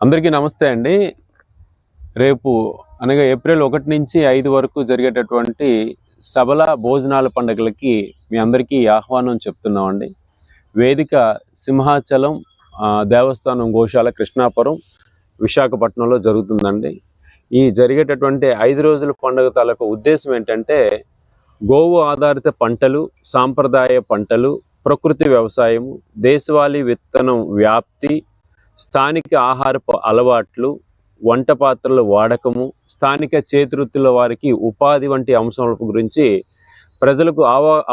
అందరికీ నమస్తే అండి. రేపు అనగా ఏప్రిల్ 1 నుంచి 5 వరకు జరిగేటటువంటి సబల భోజనాల పండుగలకి మీ అందరికీ ఆహ్వానం చెప్తున్నామండి. వేదిక సింహాచలం దేవస్థానం గోశాల కృష్ణాపురం విశాఖపట్నంలో జరుగుతుందండి. ఈ జరిగేటటువంటి 5 రోజుల పండుగ తాలూకు ఉద్దేశం ఏంటంటే, గోవు ఆధారిత పంటలు, సాంప్రదాయ పంటలు, ప్రకృతి వ్యవసాయము, దేశవాళీ విత్తనం వ్యాప్తి, స్థానిక ఆహారపు అలవాట్లు, వంట పాత్రల వాడకము, స్థానిక చేతివృత్తుల వారికి ఉపాధి వంటి అంశాల గురించి ప్రజలకు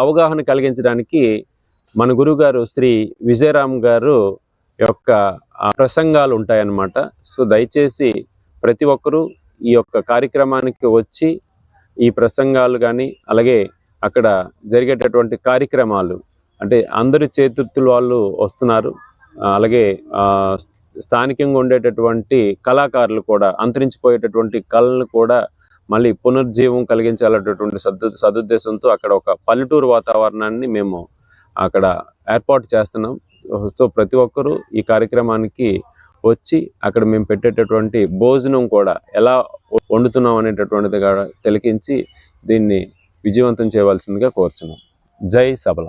అవగాహన కలిగించడానికి మన గురుగారు శ్రీ విజయరామ్ గారు యొక్క ప్రసంగాలు ఉంటాయన్నమాట. సో దయచేసి ప్రతి ఒక్కరూ ఈ యొక్క కార్యక్రమానికి వచ్చి ఈ ప్రసంగాలు కానీ, అలాగే అక్కడ జరిగేటటువంటి కార్యక్రమాలు అంటే అందరి చేతివృత్తుల వాళ్ళు వస్తున్నారు. అలాగే స్థానికంగా ఉండేటటువంటి కళాకారులు కూడా, అంతరించిపోయేటటువంటి కళలను కూడా మళ్ళీ పునర్జీవం కలిగించాలనేటటువంటి సదుద్దేశంతో అక్కడ ఒక పల్లెటూరు వాతావరణాన్ని మేము అక్కడ ఏర్పాటు చేస్తున్నాం. సో ప్రతి ఒక్కరూ ఈ కార్యక్రమానికి వచ్చి అక్కడ మేము పెట్టేటటువంటి భోజనం కూడా ఎలా వండుతున్నాం అనేటటువంటిది కూడా తిలకించి దీన్ని విజయవంతం చేయవలసిందిగా కోరుచున్నాం. జై సబల.